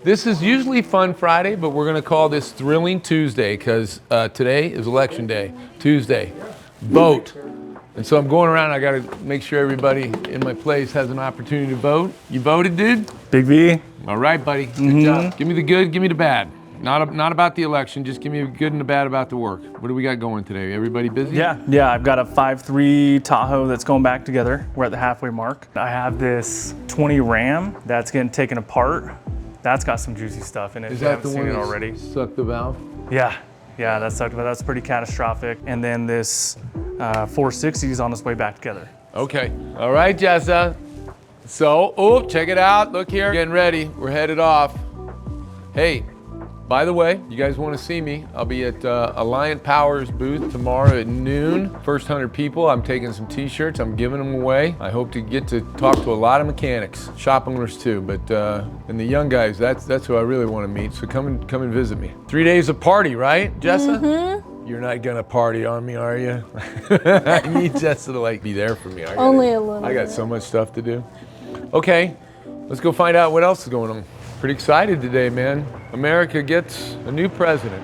This is usually Fun Friday, but we're gonna call this Thrilling Tuesday because today is Election Day, Tuesday. Vote. And so I'm going around, I gotta make sure everybody in my place has an opportunity to vote. You voted, dude? Big V. All right, buddy, good job. Give me the good, give me the bad. Not about the election, just give me the good and the bad about the work. What do we got going today? Everybody busy? Yeah, I've got a 5.3 Tahoe that's going back together. We're at the halfway mark. I have this 20 Ram that's getting taken apart. That's got some juicy stuff in it. Is that the seen one it that already? sucked the valve? Yeah, that sucked, but that's pretty catastrophic. And then this 460 is on its way back together. Okay, all right, Jessa. So, check it out, look here. Getting ready, we're headed off. Hey, by the way, you guys want to see me, I'll be at Alliant Power's booth tomorrow at noon. First 100 people, I'm taking some t-shirts, I'm giving them away. I hope to get to talk to a lot of mechanics, shop owners too, but and the young guys, that's who I really want to meet, so come and visit me. 3 days of party, right, Jessa? Mm-hmm. You're not gonna party on me, are you? I need Jessa to be there for me. Only a little I got so much stuff to do. Okay, let's go find out what else is going on. Pretty excited today, man. America gets a new president.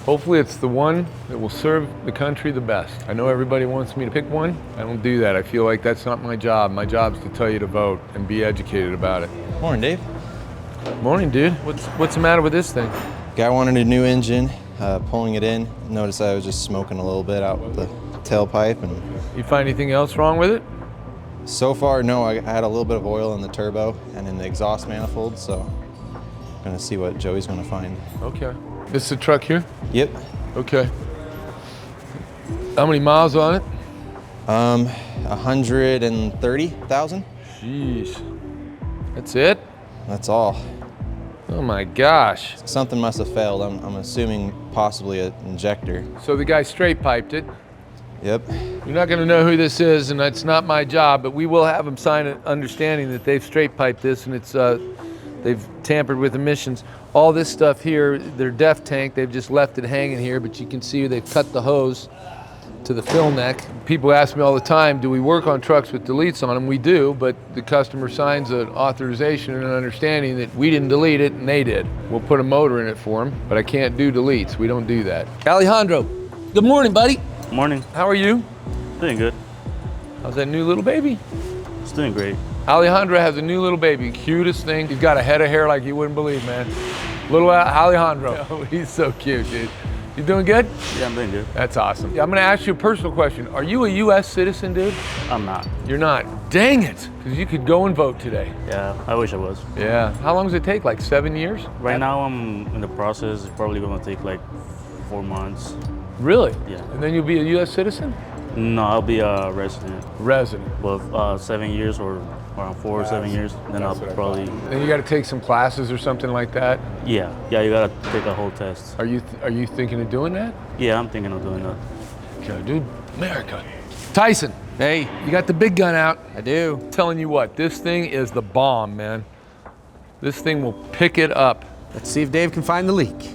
Hopefully it's the one that will serve the country the best. I know everybody wants me to pick one. I don't do that. I feel like that's not my job. My job is to tell you to vote and be educated about it. Morning, Dave. Morning, dude. What's the matter with this thing? Guy wanted a new engine, pulling it in. Noticed I was just smoking a little bit out with the tailpipe. And you find anything else wrong with it? so far, no. I had a little bit of oil in the turbo and in the exhaust manifold, so I'm gonna see what Joey's gonna find. Okay. This is the truck here? Yep. Okay. How many miles on it? 130,000. Jeez. That's it? That's all. Oh my gosh. Something must have failed. I'm assuming possibly an injector. So the guy straight piped it. Yep. You're not gonna know who this is, and it's not my job, but we will have them sign an understanding that they've straight piped this and it's they've tampered with emissions. All this stuff here, their def tank, they've just left it hanging here, but you can see they've cut the hose to the fill neck. People ask me all the time, do we work on trucks with deletes on them? We do, but the customer signs an authorization and an understanding that we didn't delete it and they did. We'll put a motor in it for them, but I can't do deletes. We don't do that. Alejandro, good morning, buddy. Morning. How are you? Doing good. How's that new little baby? It's doing great. Alejandro has a new little baby, cutest thing. He's got a head of hair like you wouldn't believe, man. Little Alejandro. Oh, he's so cute, dude. You doing good? Yeah, I'm doing good. That's awesome. Yeah, I'm gonna ask you a personal question. Are you a US citizen, dude? I'm not. You're not. Dang it, because you could go and vote today. Yeah, I wish I was. Yeah. How long does it take, like 7 years? Right now I'm in the process. It's probably gonna take like 4 months. Really? Yeah. And then you'll be a US citizen? No, I'll be a resident. Resident. Well, 7 years or around 4 or 7 years. Then I'll probably. Then you got to take some classes or something like that. Yeah, you gotta take a whole test. Are you thinking of doing that? Yeah, I'm thinking of doing that. Okay, dude. America. Tyson. Hey, you got the big gun out. I do. I'm telling you what, this thing is the bomb, man. This thing will pick it up. Let's see if Dave can find the leak.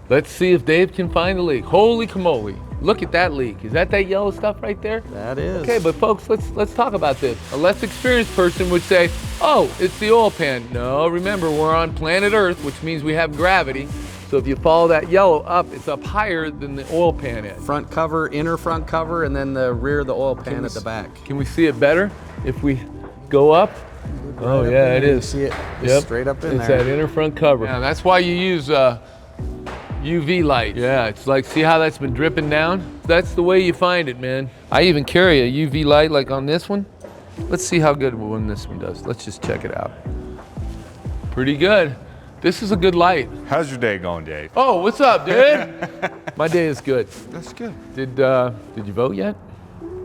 Let's see if Dave can find the leak. Holy camole. Look at that leak. Is that yellow stuff right there? That is. Okay, but folks, let's talk about this. A less experienced person would say, oh, it's the oil pan. No, remember, we're on planet Earth, which means we have gravity. So if you follow that yellow up, it's up higher than the oil pan is. Front cover, inner front cover, and then the rear of the oil pan at the back. Can we see it better if we go up? Oh yeah, it is. See it straight up in there. It's that inner front cover. Yeah, that's why you use UV light. Yeah, it's like, see how that's been dripping down? That's the way you find it, man. I even carry a UV light like on this one. Let's see how good one this one does. Let's just check it out. Pretty good. This is a good light. How's your day going, Dave? Oh, what's up, dude? My day is good. That's good. Did you vote yet?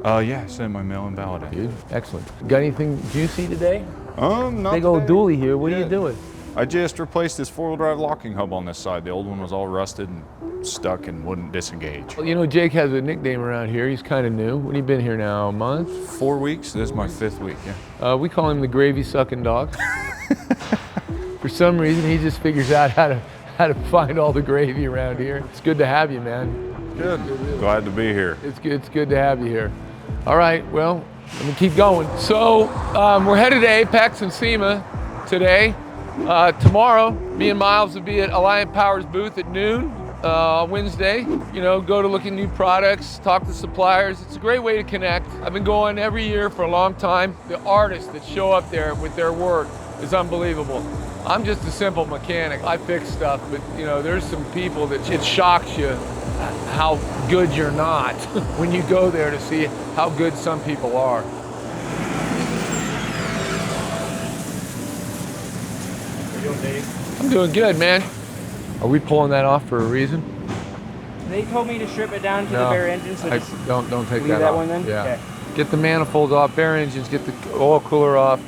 Yeah, I sent my mail-in ballot in. Dude, excellent. Got anything juicy today? Not Big old today. dually here. What are you Yeah. doing? I just replaced this four-wheel drive locking hub on this side. The old one was all rusted and stuck and wouldn't disengage. Well, you know, Jake has a nickname around here. He's kind of new. When you been here now? A month? 4 weeks. This is my 5th week. Yeah. We call him the gravy sucking dog. For some reason, he just figures out how to find all the gravy around here. It's good to have you, man. Good. Glad to be here. It's good to have you here. All right, well, let me keep going. So we're headed to AAPEX and SEMA today. Tomorrow, me and Miles will be at Alliant Power's booth at noon Wednesday. You know, go to look at new products, talk to suppliers. It's a great way to connect. I've been going every year for a long time. The artists that show up there with their work is unbelievable. I'm just a simple mechanic. I fix stuff, but you know, there's some people that it shocks you how good you're not when you go there to see how good some people are. I'm doing good, man. Are we pulling that off for a reason? They told me to strip it down to the bare engine, so just don't take leave that that off. one then? Yeah. Okay. Get the manifolds off, bare engines, get the oil cooler off,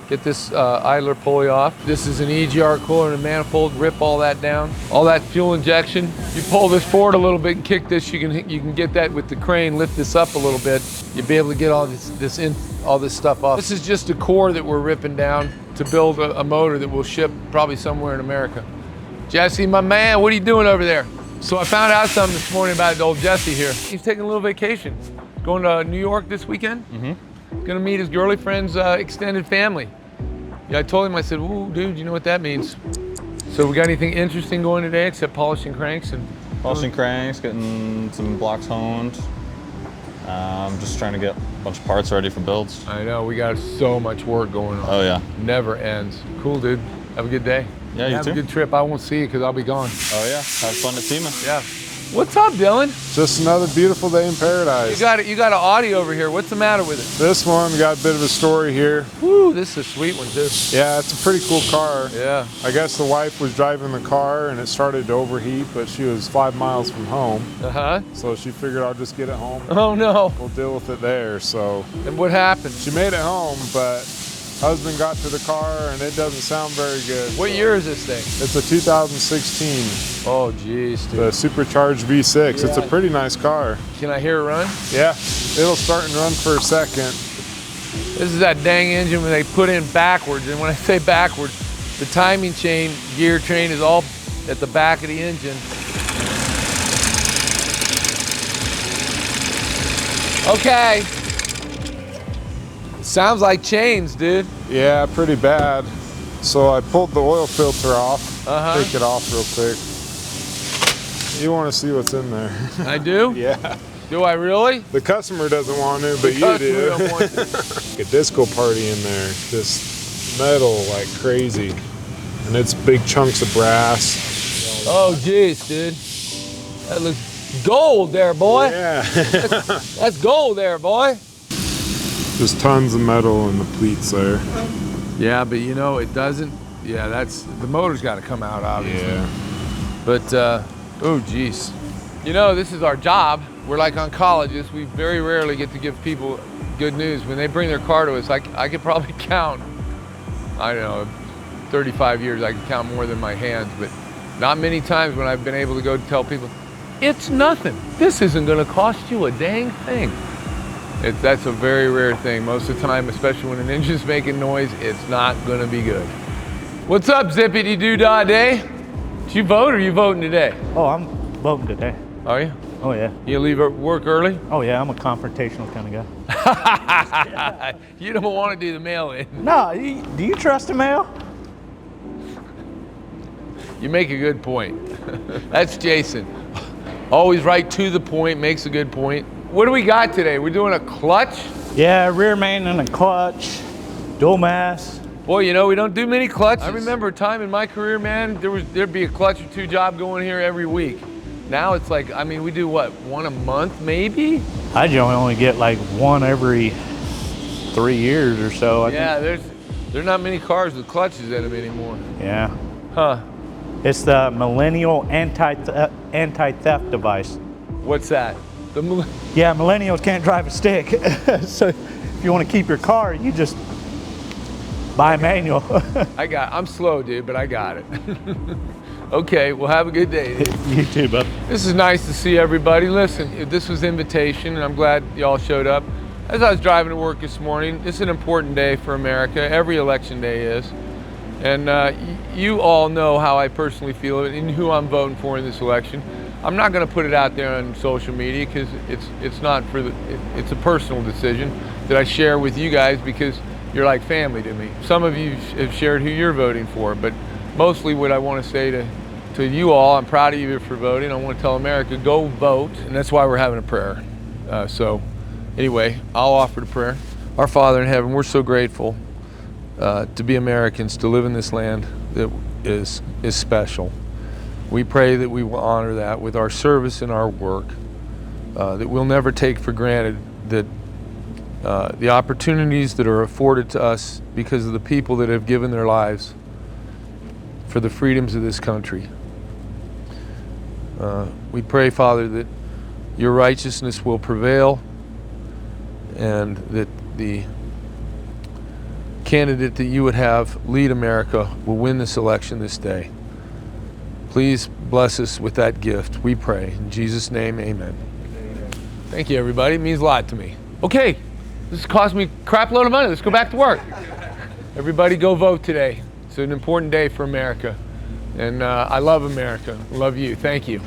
get this idler pulley off. This is an EGR cooler and a manifold, rip all that down. All that fuel injection. You pull this forward a little bit and kick this, you can get that with the crane, lift this up a little bit. You'll be able to get all this stuff off. This is just a core that we're ripping down to build a motor that will ship probably somewhere in America. Jesse, my man, what are you doing over there? So I found out something this morning about old Jesse here. He's taking a little vacation. Going to New York this weekend. Gonna meet his girly friend's extended family. Yeah, I told him, I said, ooh, dude, you know what that means. So we got anything interesting going today except polishing cranks and... Polishing cranks, getting some blocks honed. Just trying to get a bunch of parts ready for builds. I know, we got so much work going on. Oh yeah. Never ends. Cool, dude. Have a good day. Yeah, you Have too. a good trip. I won't see you because I'll be gone. Oh yeah, have fun at SEMA. Yeah. What's up, Dylan? Just another beautiful day in paradise. You got an Audi over here. What's the matter with it? This one got a bit of a story here. Woo, this is a sweet one too. Yeah, it's a pretty cool car. Yeah. I guess the wife was driving the car and it started to overheat, but she was 5 miles from home. Uh-huh. So she figured I'll just get it home. Oh no. We'll deal with it there, so. And what happened? She made it home, but husband got to the car and it doesn't sound very good. What year is this thing? It's a 2016. Oh geez, dude. The supercharged V6. It's a pretty nice car. Can I hear it run? Yeah, it'll start and run for a second. This is that dang engine when they put in backwards, and when I say backwards, the timing chain, gear train is all at the back of the engine. Okay. Sounds like chains, dude. Yeah, pretty bad. So I pulled the oil filter off. Take it off real quick. You want to see what's in there. I do? Yeah. Do I really? The customer doesn't want to, but you do. A disco party in there. Just metal like crazy. And it's big chunks of brass. Oh, geez, dude. That looks gold there, boy. Yeah. That's gold there, boy. Just tons of metal in the pleats there. Yeah, but you know, it doesn't. Yeah, that's the motor's got to come out, obviously. Yeah. But oh geez, you know, this is our job. We're like oncologists. We very rarely get to give people good news. When they bring their car to us, I could probably count, I don't know, 35 years, I could count more than my hands, but not many times when I've been able to go tell people, it's nothing. This isn't gonna cost you a dang thing. That's a very rare thing. Most of the time, especially when an engine's making noise, it's not gonna be good. What's up, Zippity-Doo-Dah Day? Did you vote or are you voting today? Oh, I'm voting today. Are you? Oh, yeah. You leave work early? Oh, yeah, I'm a confrontational kind of guy. You don't want to do the mail-in. No, do you trust the mail? You make a good point. That's Jason. Always right to the point, makes a good point. What do we got today? We're doing a clutch? Yeah, rear main and a clutch, dual mass. Boy, you know, we don't do many clutches. I remember a time in my career, man, there'd be a clutch or two job going here every week. Now it's like, I mean, we do what, one a month maybe? I generally only get like one every 3 years or so. Yeah, there's not many cars with clutches in them anymore. Yeah. Huh. It's the millennial anti-theft device. What's that? Yeah, millennials can't drive a stick. So if you want to keep your car, you just buy a manual. I'm slow, dude, but I got it. Okay, well, have a good day, dude. You too, bud. This is nice to see everybody. Listen, this was invitation, and I'm glad y'all showed up. As I was driving to work this morning, it's an important day for America. Every election day is. And you all know how I personally feel and who I'm voting for in this election. I'm not going to put it out there on social media because it's not for it's a personal decision that I share with you guys because you're like family to me. Some of you have shared who you're voting for, but mostly what I want to say to you all, I'm proud of you for voting. I want to tell America, go vote, and that's why we're having a prayer. So anyway, I'll offer the prayer. Our Father in heaven, we're so grateful to be Americans, to live in this land that is special. We pray that we will honor that with our service and our work, that we'll never take for granted that the opportunities that are afforded to us because of the people that have given their lives for the freedoms of this country. We pray, Father, that your righteousness will prevail and that the candidate that you would have lead America will win this election this day. Please bless us with that gift, we pray. In Jesus' name, amen. Thank you, everybody. It means a lot to me. Okay, this has cost me a crap load of money. Let's go back to work. Everybody go vote today. It's an important day for America. And I love America. I love you. Thank you.